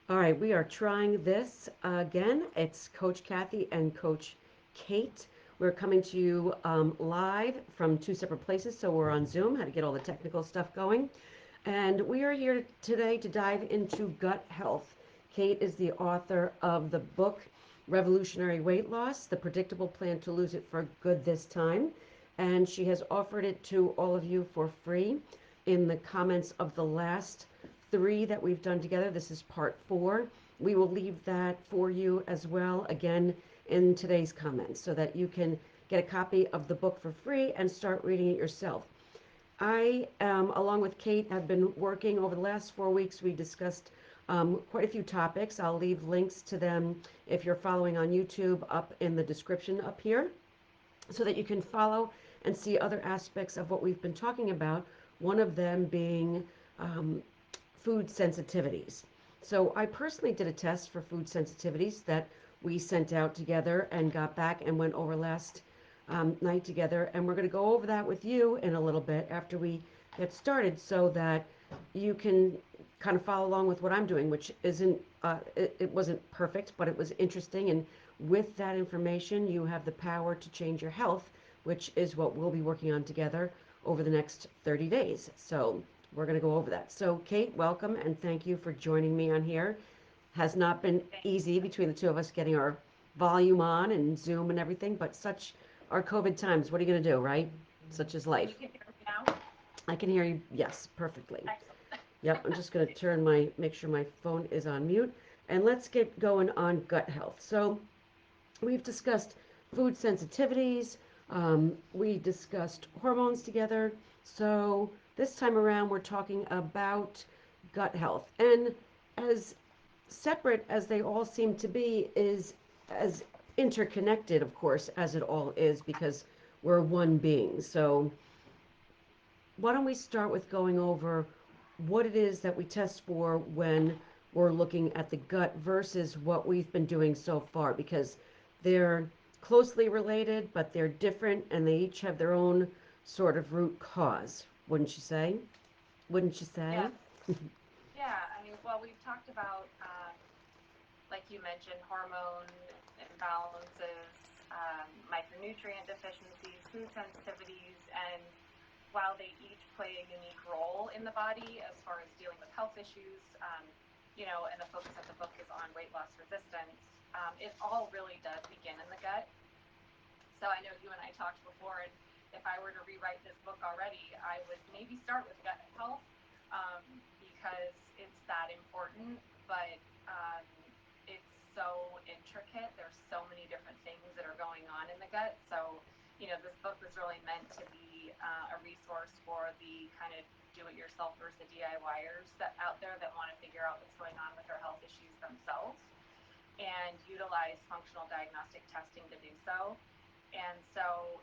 All right, we are trying this again. It's Coach Kathy and Coach Kate. We're coming to you live from two separate places, so we're on Zoom, how to get all the technical stuff going. And we are here today to dive into gut health. Kate is the author of the book Revolutionary Weight Loss, The Predictable Plan to Lose It for Good This Time. And she has offered it to all of you for free in the comments of the last three that we've done together. This is part four. We will leave that for you as well, again, in today's comments, so that you can get a copy of the book for free and start reading it yourself. I, along with Kate, have been working over the last 4 weeks. We discussed quite a few topics. I'll leave links to them if you're following on YouTube up in the description up here so that you can follow and see other aspects of what we've been talking about. One of them being um, food sensitivities. So I personally did a test for food sensitivities that we sent out together and got back and went over last night together. And we're going to go over that with you in a little bit after we get started so that you can kind of follow along with what I'm doing, which isn't, it wasn't perfect, but it was interesting. And with that information, you have the power to change your health, which is what we'll be working on together over the next 30 days. So we're going to go over that. So, Kate, welcome and thank you for joining me on here. Has not been Thank easy between the two of us getting our volume on and Zoom and everything, but such are COVID times. What are you going to do, right? Such is you. And life. you can hear me now? I can hear you, yes, perfectly. Excellent. Yep, I'm just going to turn my, make sure my phone is on mute. And let's get going on gut health. So, we've discussed food sensitivities, we discussed hormones together. So, this time around, we're talking about gut health. And as separate as they all seem to be, is as interconnected, of course, as it all is, because we're one being. So, why don't we start with going over what it is that we test for when we're looking at the gut versus what we've been doing so far, because they're closely related, but they're different and they each have their own sort of root cause, wouldn't you say? Wouldn't you say? Yes. Yeah. I mean, well, we've talked about, like you mentioned, hormone imbalances, micronutrient deficiencies, food sensitivities, and while they each play a unique role in the body as far as dealing with health issues, and the focus of the book is on weight loss resistance, it all really does begin in the gut. So I know you and I talked before, and if I were to rewrite this book already, I would maybe start with gut health because it's that important. But it's so intricate. There's so many different things that are going on in the gut. So this book was really meant to be a resource for the kind of do-it-yourselfers, the DIYers that out there that want to figure out what's going on with their health issues themselves and utilize functional diagnostic testing to do so. And so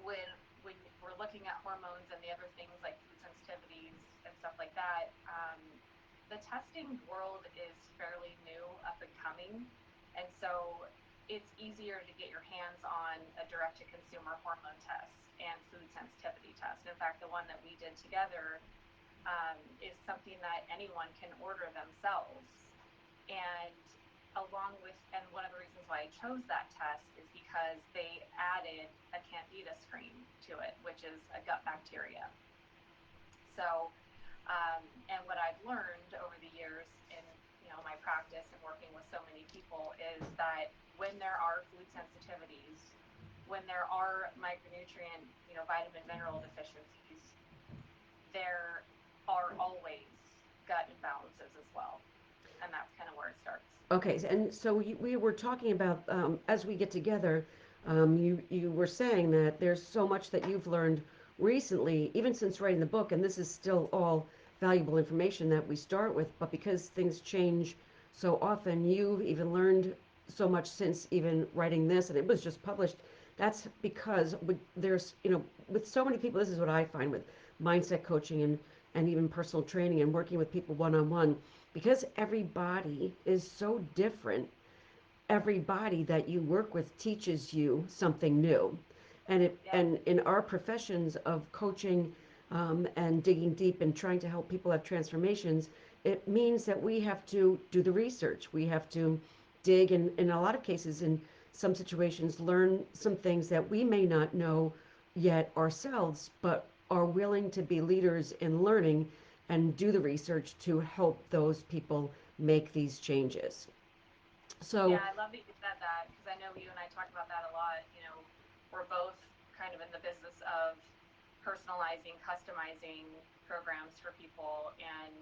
when we're looking at hormones and the other things like food sensitivities and stuff like that, the testing world is fairly new, up and coming, and so it's easier to get your hands on a direct to consumer hormone test and food sensitivity test. In fact, the one that we did together is something that anyone can order themselves. And along with, and one of the reasons why I chose that test is because they added a candida screen to it, which is a gut bacteria. So, and what I've learned over the years in my practice and working with so many people is that when there are food sensitivities, when there are micronutrient, vitamin mineral deficiencies, there are always gut imbalances as well, and that's kind of where it starts. Okay, and so we were talking about as we get together, you were saying that there's so much that you've learned recently, even since writing the book, and this is still all valuable information that we start with, but because things change so often, you've even learned so much since even writing this, and it was just published. That's because there's, with so many people, this is what I find with mindset coaching and even personal training and working with people one on one, because everybody is so different. Everybody that you work with teaches you something new, Yep. and in our professions of coaching and digging deep and trying to help people have transformations, it means that we have to do the research. We have to dig, and in a lot of cases, in some situations, learn some things that we may not know yet ourselves, but are willing to be leaders in learning and do the research to help those people make these changes. So, Yeah, I love that you said that because I know you and I talk about that a lot. You know, we're both kind of in the business of personalizing, customizing programs for people, and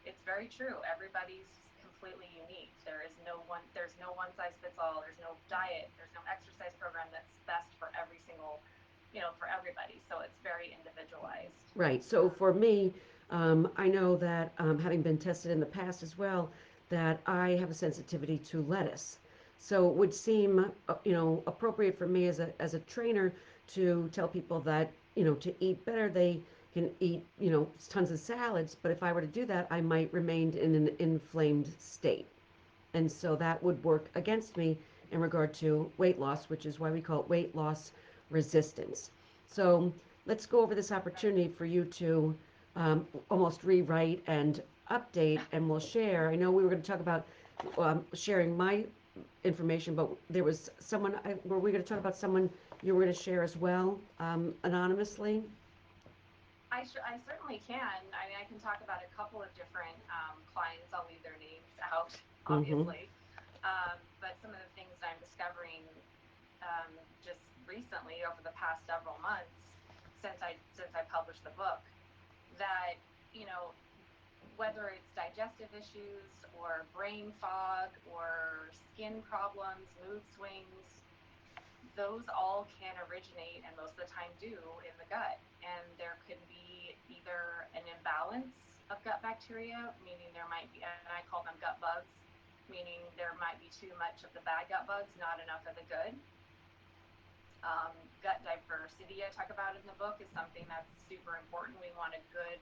it's very true. Everybody's completely unique. There's no one size fits all. There's no diet, there's no exercise program that's best for every single, for everybody. So it's very individualized. right. So for me, I know that having been tested in the past as well, that I have a sensitivity to lettuce. So it would seem, appropriate for me as a trainer to tell people that, to eat better, they can eat, tons of salads. But if I were to do that, I might remain in an inflamed state. And so that would work against me in regard to weight loss, which is why we call it weight loss resistance. So let's go over this Right. opportunity for you to almost rewrite and update, and we'll share. I know we were going to talk about sharing my information, but there was someone, were we going to talk about someone you were going to share as well, anonymously? I certainly can. I mean, I can talk about a couple of different clients. I'll leave their names out, Mm-hmm. obviously. But some of the things that I'm discovering just recently over the past several months since I published the book, that you know whether it's digestive issues or brain fog or skin problems, mood swings, those all can originate and most of the time do in the gut. And there can be either an imbalance of gut bacteria, meaning there might be, and I call them gut bugs, meaning there might be too much of the bad gut bugs, not enough of the good. Gut diversity, I talk about in the book, is something that's super important. We want a good,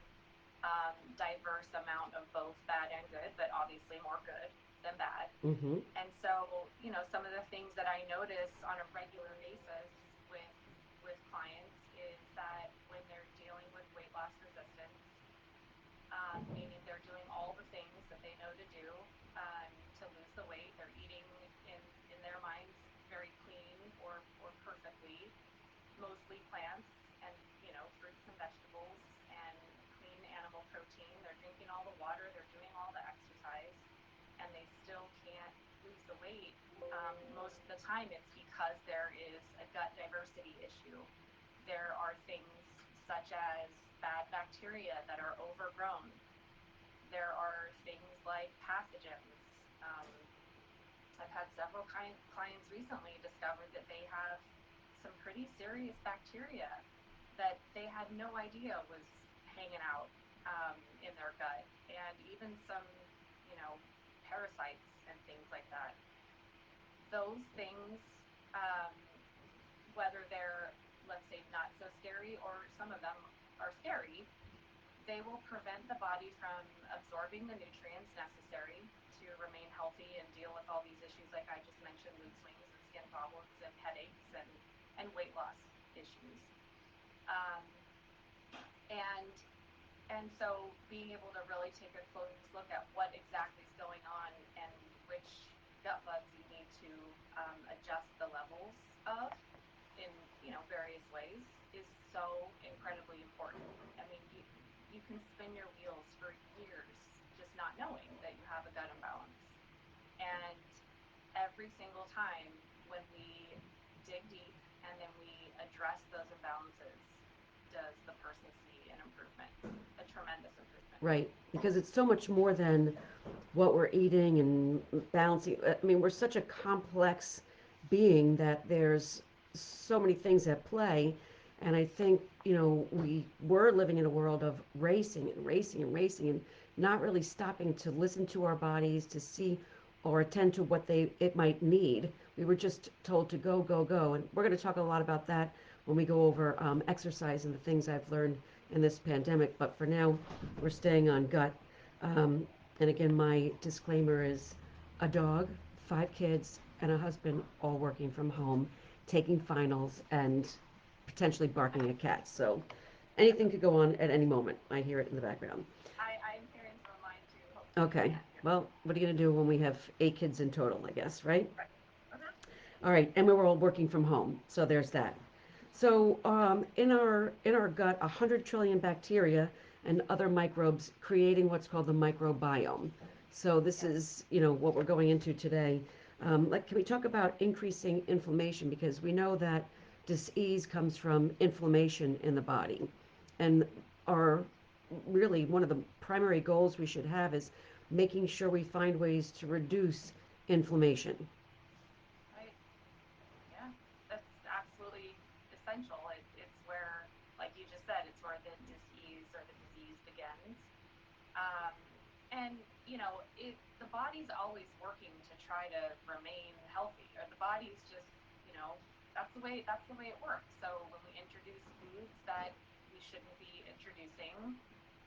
diverse amount of both bad and good, but obviously more good than bad. Mm-hmm. And so, some of the things that I notice on a regular basis with clients is that when they're dealing with weight loss resistance, meaning they're doing all the things that they know to do to lose the weight, they're eating in their minds very clean or perfectly, mostly plants and fruits and vegetables and clean animal protein. They're drinking all the water, they're doing all the exercise, and they still can't lose the weight. Most of the time, it's because there is a gut diversity issue. There are things such as bad bacteria that are overgrown. There are things like pathogens. I've had several clients recently discover that they have some pretty serious bacteria that they had no idea was hanging out in their gut, and even some, you know, parasites and things like that. Those things, um, whether they're, let's say, not so scary or some of them are scary, they will prevent the body from absorbing the nutrients necessary to remain healthy and deal with all these issues like I just mentioned, mood swings and skin problems and headaches and weight loss issues. Um, and and so being able to really take a close look at what exactly is going on and which gut bugs you need to adjust the levels of in various ways is so incredibly important. I mean, you can spin your wheels for years just not knowing that you have a gut imbalance. And every single time when we dig deep and then we address those imbalances, does the person see an improvement, a tremendous improvement. Right, because it's so much more than what we're eating and balancing. I mean, we're such a complex being that there's so many things at play. And I think, we were living in a world of racing and racing and racing and not really stopping to listen to our bodies, to see or attend to what it might need. We were just told to go, go, go. And we're going to talk a lot about that when we go over exercise and the things I've learned in this pandemic. But for now, we're staying on gut. Um, and again, my disclaimer is a dog, 5 kids, and a husband all working from home, taking finals, and potentially barking at cats. So anything could go on at any moment. I hear it in the background. I'm hearing some of mine too, Okay. Well, what are you going to do when we have 8 kids in total, I guess, right? Right. Okay. All right, and we were all working from home, so there's that. So in our gut, 100 trillion bacteria and other microbes creating what's called the microbiome. So this Yes. is what we're going into today. Like, can we talk about increasing inflammation because we know that disease comes from inflammation in the body, and our really one of the primary goals we should have is making sure we find ways to reduce inflammation. Right. Yeah. That's absolutely essential. It's where, like you just said, it's where the disease or the disease begins. Um, and the body's always working to try to remain healthy, or the body's just, that's the way it works. So when we introduce foods that we shouldn't be introducing,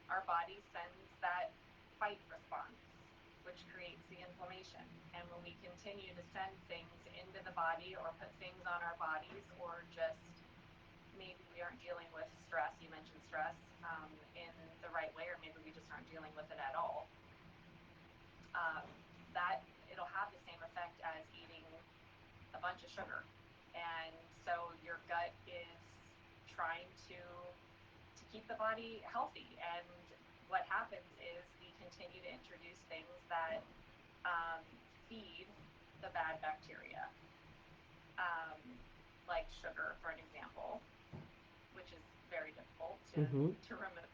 our body sends that fight response, which creates the inflammation. And when we continue to send things into the body or put things on our bodies, or just maybe we aren't dealing with stress, you mentioned stress, in the right way, or maybe we just aren't dealing with it at all, um, that it'll have the same effect as eating a bunch of sugar. And so your gut is trying to keep the body healthy. And what happens is we continue to introduce things that um, feed the bad bacteria, um, like sugar, for an example, which is very difficult to Mm-hmm. to remove.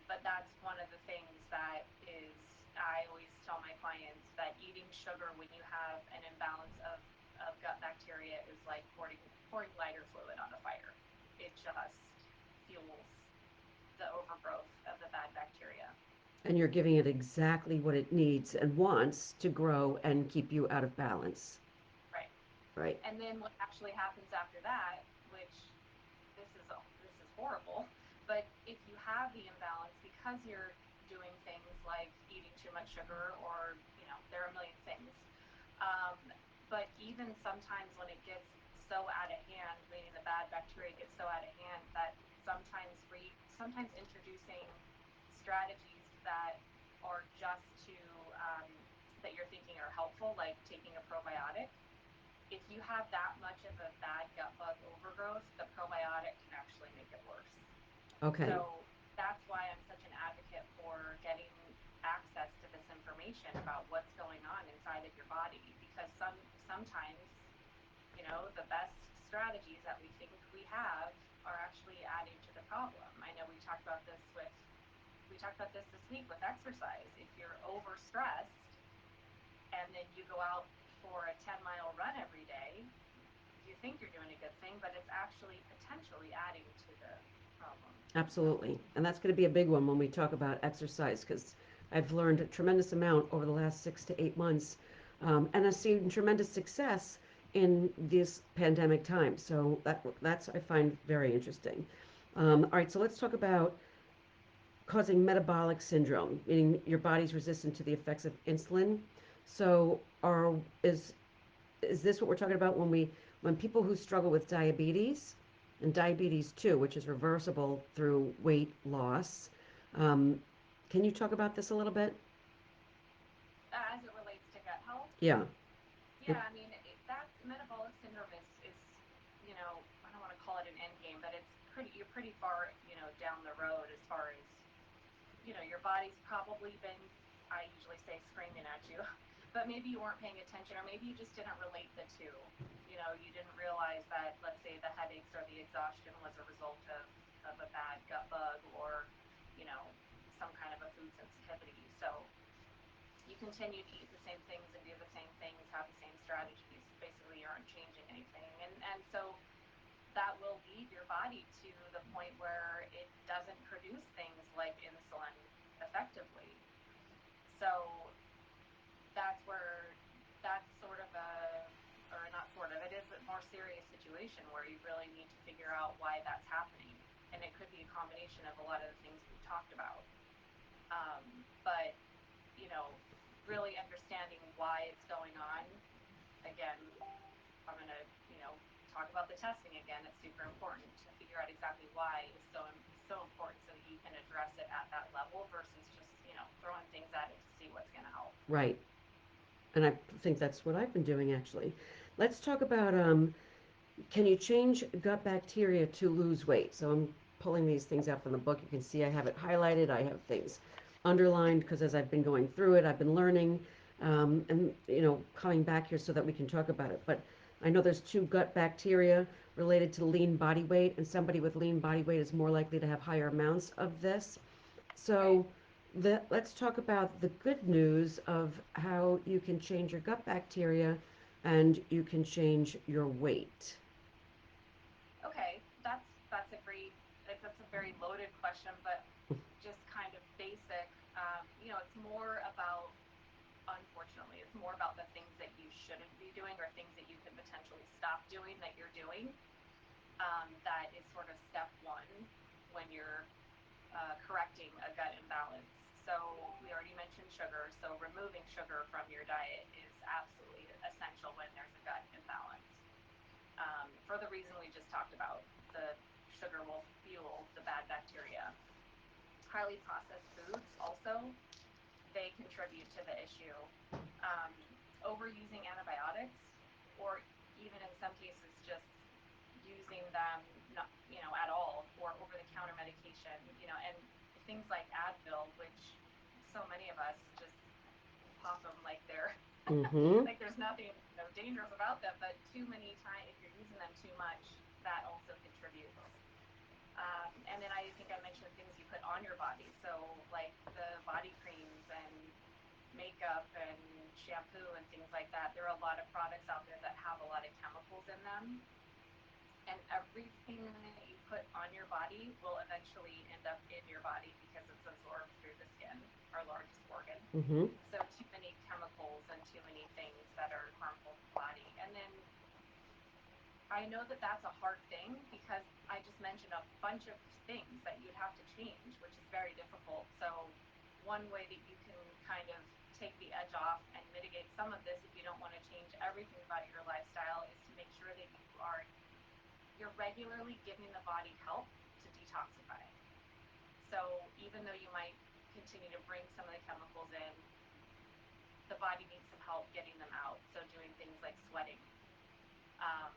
But that's one of the things that is, I always tell my clients that eating sugar when you have an imbalance of gut bacteria is like pouring lighter fluid on a fire. It just fuels the overgrowth of the bad bacteria. And you're giving it exactly what it needs and wants to grow and keep you out of balance. Right. Right. And then what actually happens after that, which this is horrible, but if you have the imbalance because you're doing things like eating too much sugar, or there are a million things. Um, but even sometimes when it gets so out of hand, meaning the bad bacteria gets so out of hand, that sometimes introducing strategies that are just that you're thinking are helpful, like taking a probiotic. If you have that much of a bad gut bug overgrowth, the probiotic can actually make it worse. Okay. So that's why I'm such an advocate for getting access to this information about what's going on inside of your body, because sometimes, the best strategies that we think we have are actually adding to the problem. I know we talked about this week with exercise. If you're overstressed and then you go out for a 10-mile run every day, you think you're doing a good thing, but it's actually potentially adding to the problem. So, Absolutely. And that's going to be a big one when we talk about exercise because I've learned a tremendous amount over the last 6 to 8 months. And I've seen tremendous success in this pandemic time. So that's I find very interesting. All right, so let's talk about causing metabolic syndrome, meaning your body's resistant to the effects of insulin. So, is this what we're talking about when people who struggle with diabetes and diabetes 2, which is reversible through weight loss? Um, can you talk about this a little bit? as it relates to gut health, Yeah. yeah, I mean, that metabolic syndrome is, I don't want to call it an end game, but you're pretty far, down the road as far as, your body's probably been, I usually say, screaming at you, but maybe you weren't paying attention, or maybe you just didn't relate the two. You didn't realize that, let's say, the headaches or the exhaustion was a result of a bad gut bug, or, you know, some kind of a food sensitivity. So you continue to eat the same things and do the same things, have the same strategies. Basically, you aren't changing anything. And so that will lead your body to the point where it doesn't produce things like insulin effectively. So that's where that's sort of or not sort of, it is a more serious situation where you really need to figure out why that's happening. And it could be a combination of a lot of the things we've talked about. But, you know, really understanding why it's going on. Again, I'm going to, talk about the testing again. It's super important to figure out exactly why is so important, so that you can address it at that level versus just, throwing things at it to see what's going to help. Right. And I think that's what I've been doing actually. Let's talk about can you change gut bacteria to lose weight? So I'm pulling these things out from the book. You can see I have it highlighted. I have things underlined because as I've been going through it, I've been learning and coming back here so that we can talk about it. But I know there's two gut bacteria related to lean body weight, and somebody with lean body weight is more likely to have higher amounts of this. Right. So let's talk about the good news of how you can change your gut bacteria and you can change your weight. Okay, that's a great, like, that's a very loaded question, but just kind of basic. It's more about, unfortunately, it's more about the things that you shouldn't be doing or things that you could potentially stop doing that you're doing. That is sort of step one when you're correcting a gut imbalance. So we already mentioned sugar. So removing sugar from your diet is absolutely essential when there's a gut imbalance. For the reason we just talked about, the sugar will fuel the bad bacteria. Highly processed foods also, they contribute to the issue. Um, Overusing antibiotics, or even in some cases just using them not, at all, or over the counter medication, and things like Advil, which so many of us just pop them like they're Mm-hmm. like there's nothing dangerous about them, but too many times, if you're using them too much, that also contributes. And then I think I mentioned things you put on your body, so like the body creams and makeup and shampoo and things like that. There are a lot of products out there that have a lot of chemicals in them, and everything that you put on your body will eventually end up in your body because it's absorbed through the skin, our largest organ. Mm-hmm. So too many chemicals and too many things that are harmful to the body. And then I know that that's a hard thing because I just mentioned a bunch of things that you'd have to change, which is very difficult. So one way that you can kind of take the edge off and mitigate some of this, if you don't want to change everything about your lifestyle, is to make sure that you're regularly giving the body help to detoxify. So even though you might continue to bring some of the chemicals in, the body needs some help getting them out. So doing things like sweating, um,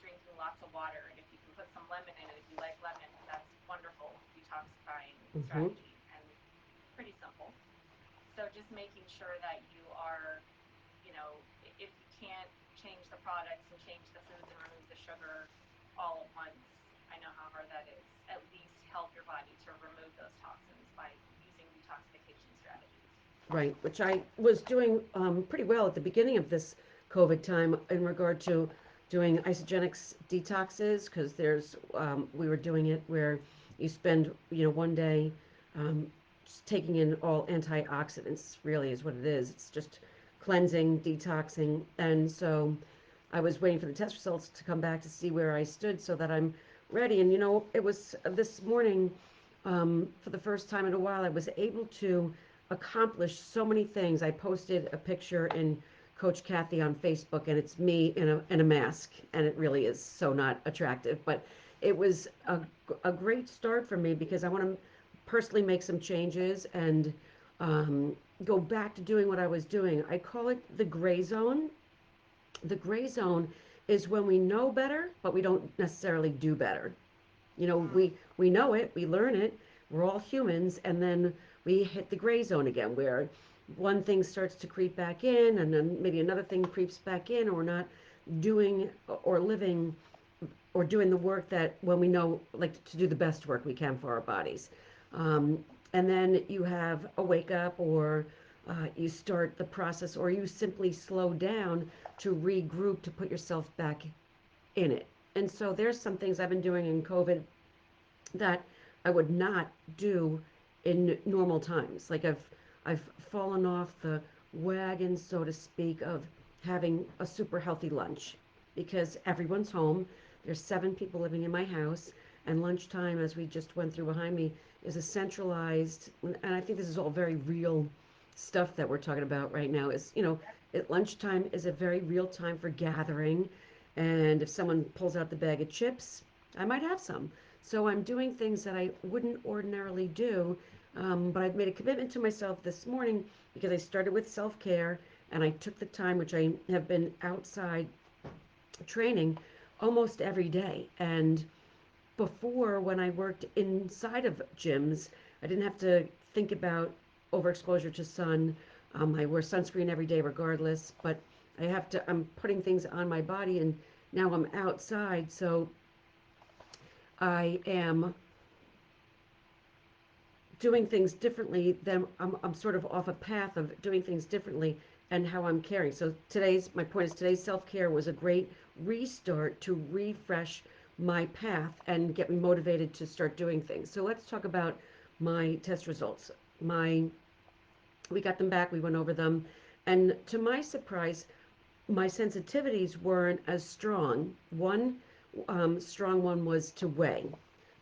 drinking lots of water, and if you can put some lemon in it, if you like lemon, that's wonderful detoxifying Mm-hmm. strategy and pretty simple. So just making sure that you are, if you can't change the products and change the foods and remove the sugar all at once, I know how hard that is. At least help your body to remove those toxins by using detoxification strategies. Right, which I was doing pretty well at the beginning of this COVID time in regard to doing isogenics detoxes because we were doing it where you spend one day just taking in all antioxidants really is what it is. It's just cleansing, detoxing, and so I was waiting for the test results to come back to see where I stood so that I'm ready. And it was this morning, for the first time in a while, I was able to accomplish so many things. I posted a picture in Coach Kathy on Facebook, and it's me in a mask, and it really is so not attractive. But it was a great start for me because I want to personally make some changes and go back to doing what I was doing. I call it the gray zone. The gray zone is when we know better, but we don't necessarily do better. Mm, We know it, we learn it, we're all humans, and then we hit the gray zone again where one thing starts to creep back in, and then maybe another thing creeps back in, or we're not doing or living or doing the work that when we know, like to do the best work we can for our bodies. And then you have a wake up, or you start the process, or you simply slow down to regroup to put yourself back in it. And so there's some things I've been doing in COVID that I would not do in normal times. Like I've fallen off the wagon, so to speak, of having a super healthy lunch because everyone's home. There's 7 people living in my house, and lunchtime, as we just went through behind me, is a centralized. And I think this is all very real stuff that we're talking about right now. Is at lunchtime is a very real time for gathering, and if someone pulls out the bag of chips, I might have some. So I'm doing things that I wouldn't ordinarily do But I've made a commitment to myself this morning because I started with self care and I took the time, which I have been outside training almost every day. And before, when I worked inside of gyms, I didn't have to think about overexposure to sun. I wear sunscreen every day regardless, but I'm putting things on my body and now I'm outside, so I am doing things differently, then I'm sort of off a path of doing things differently and how I'm caring. So my point is today's self-care was a great restart to refresh my path and get me motivated to start doing things. So let's talk about my test results. We got them back, we went over them, and to my surprise, my sensitivities weren't as strong. One strong one was to whey.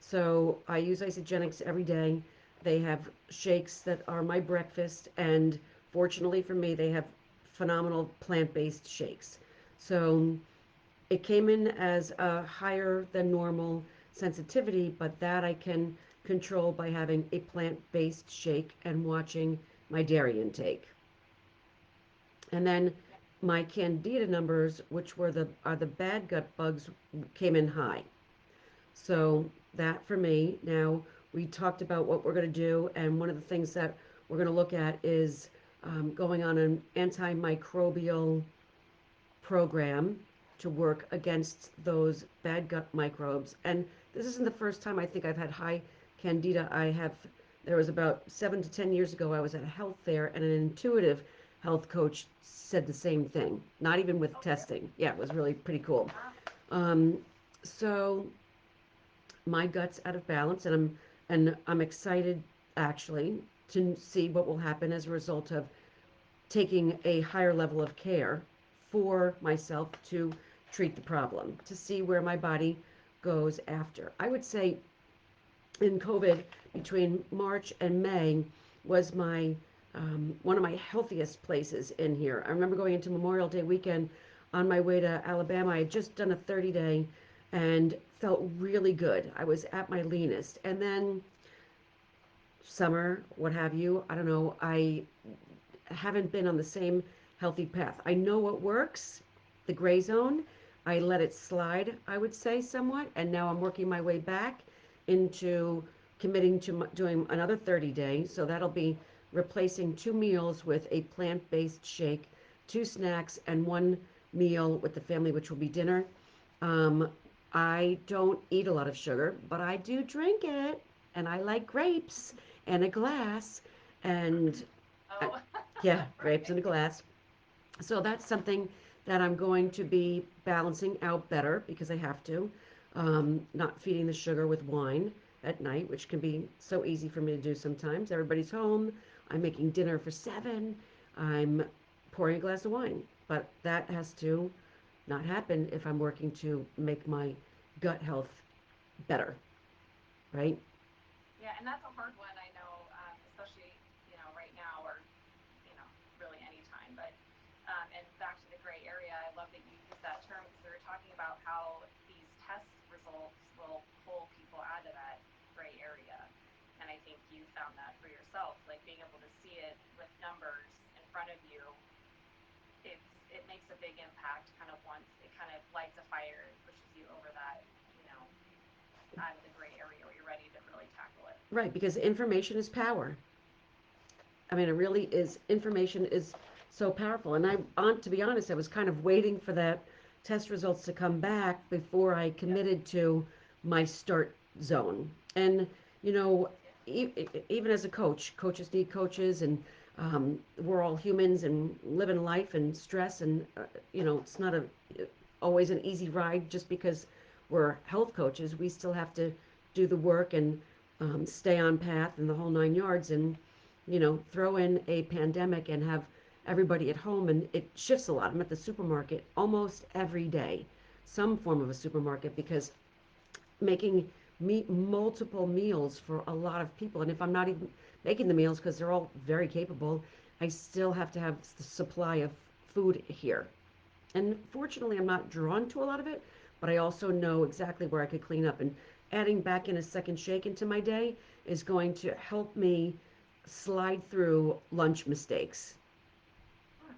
So I use isogenics every day. They have shakes that are my breakfast, and fortunately for me, they have phenomenal plant based shakes. So it came in as a higher than normal sensitivity, but that I can control by having a plant based shake and watching my dairy intake. And then Yeah. my candida numbers, which are the bad gut bugs, came in high. So that for me. Now we talked about what we're going to do, and one of the things that we're going to look at is going on an antimicrobial program to work against those bad gut microbes. And this isn't the first time I think I've had high candida. There was about 7 to 10 years ago, I was at a health fair and an intuitive health coach said the same thing, not even with Oh, really? testing. Yeah, it was really pretty cool. Wow. Um, so my gut's out of balance and I'm excited actually to see what will happen as a result of taking a higher level of care for myself to treat the problem, to see where my body goes after. I would say in COVID, between March and May, was my one of my healthiest places in here. I remember going into Memorial Day weekend on my way to Alabama. I had just done a 30-day and felt really good. I was at my leanest. And then summer, what have you, I don't know, I haven't been on the same healthy path. I know what works, the gray zone. I let it slide, I would say, somewhat, and now I'm working my way back into committing to doing another 30 days. So that'll be replacing 2 meals with a plant based shake, 2 snacks, and 1 meal with the family, which will be dinner. Um, I don't eat a lot of sugar, but I do drink it, and I like grapes and a glass. And uh, Oh, yeah, grapes in a right. glass. So that's something that I'm going to be balancing out better because I have to. Not feeding the sugar with wine at night, which can be so easy for me to do sometimes. Everybody's home. I'm making dinner for 7. I'm pouring a glass of wine. But that has to not happen if I'm working to make my gut health better, right? Yeah, and that's a hard one. I know, especially right now or really any time. But and back to the gray area, I love that you use that term because we were talking about how these test results will pull people out of that gray area. And I think you found that for yourself, like being able to see it with numbers in front of you. It makes a big impact. Kind of once it kind of lights a fire and pushes you over that, out of the gray area where you're ready to really tackle it. Right, because information is power. I mean, it really is. Information is so powerful. And to be honest, I was kind of waiting for that test results to come back before I Yep. committed to my start zone. And, you know, Yeah. even as a coach, coaches need coaches, and we're all humans and living life and stress. And, it's not always an easy ride just because we're health coaches. We still have to do the work and stay on path and the whole 9 yards. And throw in a pandemic and have everybody at home, and it shifts a lot. I'm at the supermarket almost every day, some form of a supermarket, because making multiple meals for a lot of people. And if I'm not even making the meals, because they're all very capable, I still have to have the supply of food here. And fortunately, I'm not drawn to a lot of it, but I also know exactly where I could clean up. And adding back in a second shake into my day is going to help me slide through lunch mistakes. Hmm.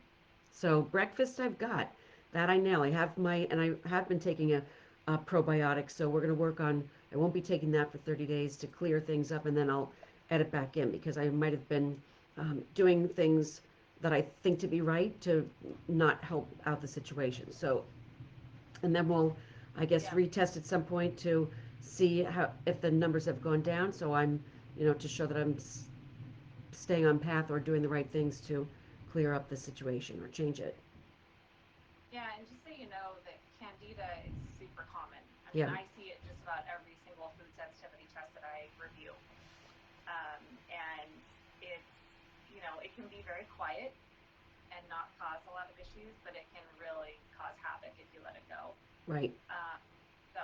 So breakfast I've got that I nail. I have my and I have been taking a probiotic. So we're going to work on. I won't be taking that for 30 days to clear things up, and then I'll edit back in because I might have been doing things that I think to be right to not help out the situation. So and then we'll, I guess, Yeah. retest at some point to see how if the numbers have gone down. So I'm, to show that I'm staying on path or doing the right things to clear up the situation or change it. Yeah, and just so you know that candida is super common. I mean, Yeah, I see it just about every single food sensitivity test that I review. And it's, it can be very quiet and not cause a lot of issues, but it can really cause havoc if you let it go. right. Um, so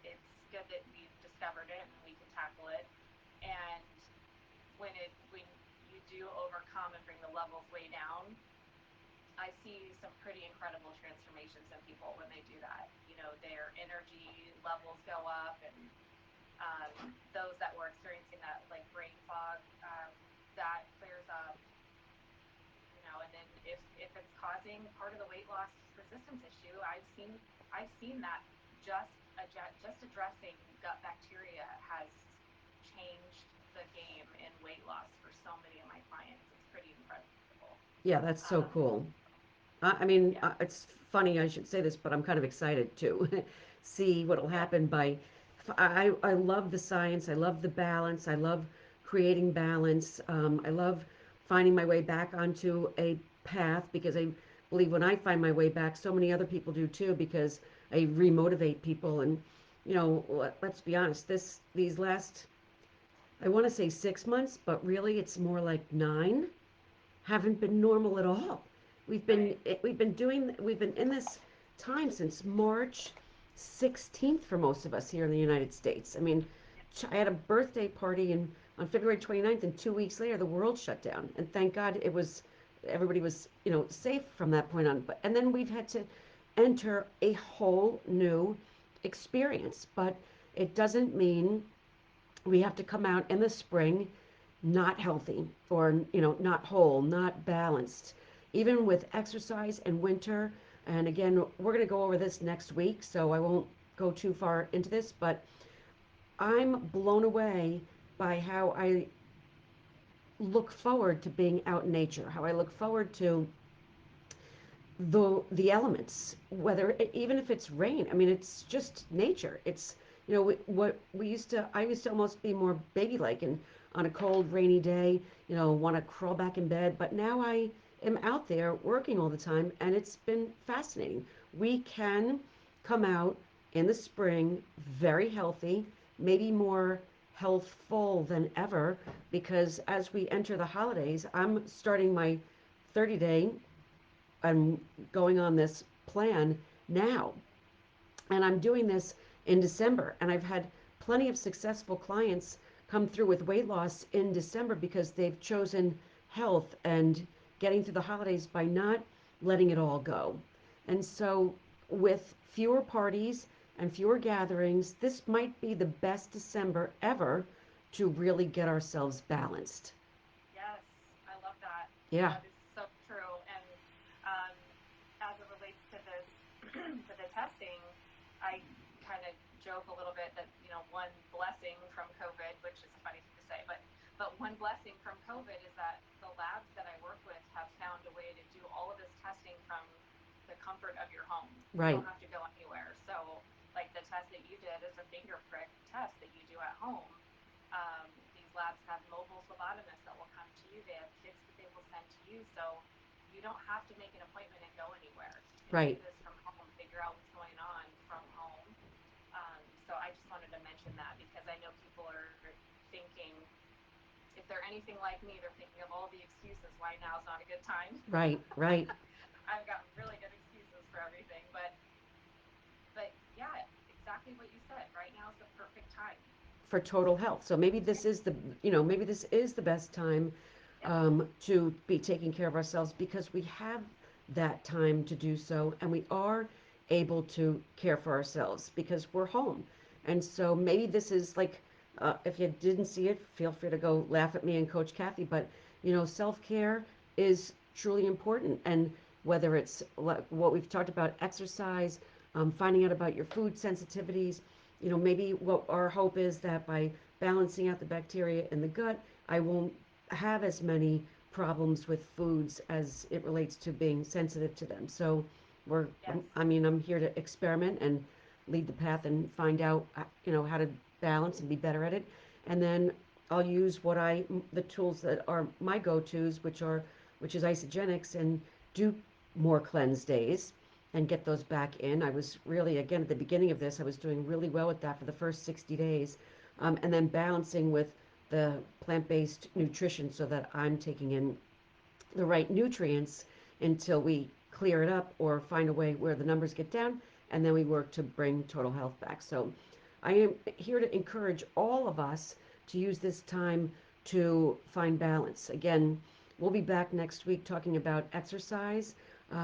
it's good that we've discovered it and we can tackle it. And when you do overcome and bring the levels way down, I see some pretty incredible transformations in people when they do that. Their energy levels go up, and those that were experiencing that like brain fog, that clears up. And then if it's causing part of the weight loss resistance issue, I've seen that just addressing gut bacteria has changed the game in weight loss for so many of my clients. It's pretty incredible. Yeah, that's Um, so cool. I mean, yeah, it's funny I should say this, but I'm kind of excited to see what'll yeah, happen by. I love the science. I love the balance. I love creating balance. I love finding my way back onto a path because I believe when I find my way back, so many other people do too because I remotivate people. And, let's be honest, these last, I want to say 6 months, but really it's more like 9 haven't been normal at all. right. We've been in this time since March 16th for most of us here in the United States. I mean, I had a birthday party on February 29th, and 2 weeks later the world shut down. And thank God it was everybody was safe from that point on. But and then we've had to enter a whole new experience. But it doesn't mean we have to come out in the spring not healthy or not whole, not balanced, even with exercise and winter. And again, we're going to go over this next week, so I won't go too far into this, but I'm blown away by how I look forward to being out in nature, how I look forward to the elements, whether even if it's rain. I mean, it's just nature. It's what we used to. I used to almost be more baby like, and on a cold, rainy day, want to crawl back in bed. But now I am out there working all the time, and it's been fascinating. We can come out in the spring very healthy, maybe more healthful than ever, because as we enter the holidays, I'm starting my 30-day. I'm going on this plan now. And I'm doing this in December. And I've had plenty of successful clients come through with weight loss in December because they've chosen health and getting through the holidays by not letting it all go. And so, with fewer parties and fewer gatherings, this might be the best December ever to really get ourselves balanced. Yes, I love that. Yeah, That is so true. And um, as it relates to this, to the testing, I kind of joke a little bit that one blessing from COVID, which is funny to say, but one blessing from COVID is that the labs that I work with have found a way to do all of this testing from the comfort of your home. You right, don't have to go anywhere. So, like the test that you did is a finger prick test that you do at home. These labs have mobile phlebotomists that will come to you. They have kits that they will send to you. So you don't have to make an appointment and go anywhere. You can do right, this from home, figure out what's going on from home. So I just wanted to mention that because I know people are thinking, if they're anything like me, they're thinking of all the excuses why now's not a good time. right, right. I've got really good excuses for everything, but yeah, exactly what you said. Right now is the perfect time. For total health. So maybe Yeah, maybe this is the best time yeah, to be taking care of ourselves because we have that time to do so and we are able to care for ourselves because we're home. And so maybe this is like if you didn't see it, feel free to go laugh at me and Coach Kathy. But self care is truly important, and whether it's what we've talked about, exercise, finding out about your food sensitivities, maybe what our hope is that by balancing out the bacteria in the gut, I won't have as many problems with foods as it relates to being sensitive to them. So we're, Yes. I mean, I'm here to experiment and lead the path and find out, how to balance and be better at it. And then I'll use the tools that are my go-tos, which is isogenics, and do more cleanse days and get those back in. I was really, again, at the beginning of this, I was doing really well with that for the first 60 days. And then balancing with the plant-based nutrition so that I'm taking in the right nutrients until we clear it up or find a way where the numbers get down, and then we work to bring total health back. So I am here to encourage all of us to use this time to find balance. Again, we'll be back next week talking about exercise.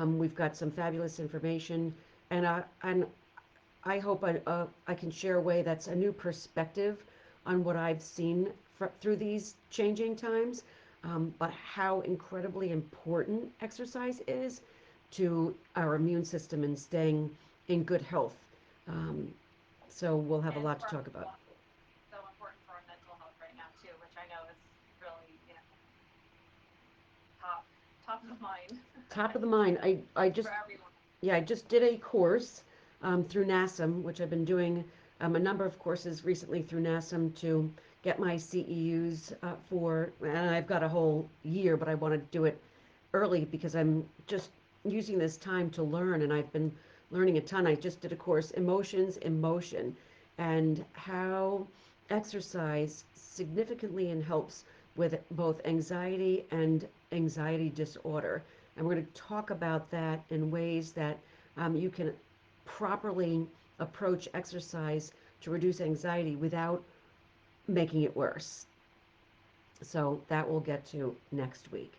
We've got some fabulous information, and I hope I can share a way that's a new perspective on what I've seen through these changing times, but how incredibly important exercise is to our immune system and staying in good health. Um, so we'll have a And lot to for talk about. so important for our mental health right now too, which I know is really, top top of mind Top of the mind, I for just everyone. Yeah, I just did a course through NASM, which I've been doing a number of courses recently through NASM to get my CEUs for, and I've got a whole year, but I want to do it early because I'm just using this time to learn, and I've been learning a ton. I just did a course, Emotions in Motion, and how exercise significantly and helps with both anxiety and anxiety disorder. And we're going to talk about that in ways that you can properly approach exercise to reduce anxiety without making it worse. So that we'll get to next week.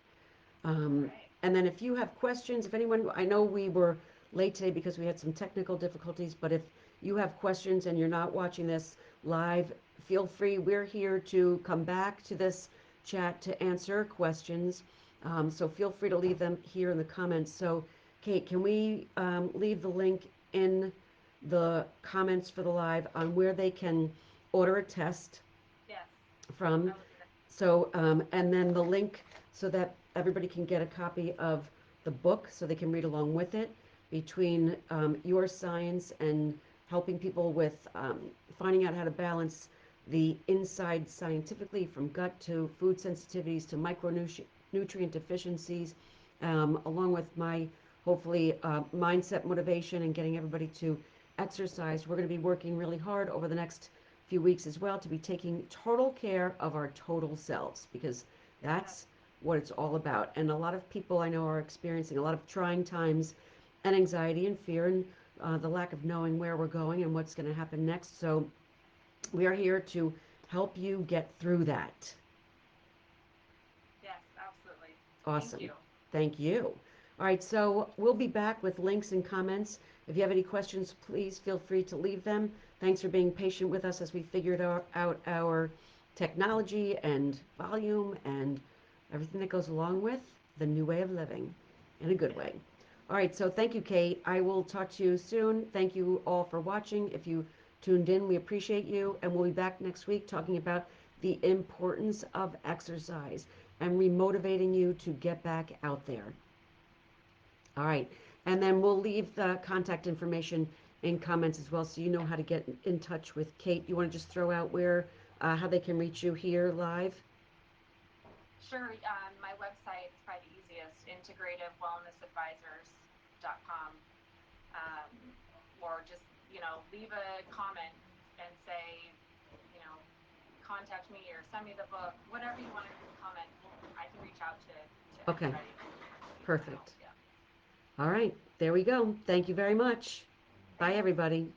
All Um, right. and then if you have questions, if anyone, I know we were late today because we had some technical difficulties, but if you have questions and you're not watching this live, feel free. We're here to come back to this chat to answer questions. So feel free to leave them here in the comments. So, Kate, can we leave the link in the comments for the live on where they can order a test Yes, from? I will do that. So, and then the link so that everybody can get a copy of the book so they can read along with it between your science and helping people with finding out how to balance the inside scientifically from gut to food sensitivities to micronutrient deficiencies, along with my hopefully mindset motivation and getting everybody to exercise. We're going to be working really hard over the next few weeks as well to be taking total care of our total selves because Yes. that's what it's all about. And a lot of people I know are experiencing a lot of trying times and anxiety and fear and the lack of knowing where we're going and what's going to happen next. So we are here to help you get through that. Yes, absolutely. Thank Awesome. you. Thank you. All right, so we'll be back with links and comments. If you have any questions, please feel free to leave them. Thanks for being patient with us as we figured out our technology and volume and everything that goes along with the new way of living in a good way. All right, so thank you, Kate. I will talk to you soon. Thank you all for watching. If you tuned in, we appreciate you. And we'll be back next week talking about the importance of exercise and remotivating you to get back out there. All right. And then we'll leave the contact information in comments as well so you know how to get in touch with Kate. You want to just throw out how they can reach you here live? Sure. My website is probably the easiest, integrativewellnessadvisors.com. Um, or just, leave a comment and say, you know, contact me or send me the book, whatever you want to comment. I can reach out to Okay, anybody who needs my help. perfect. Yeah. All right, there we go. Thank you very much. Bye, Thanks. everybody.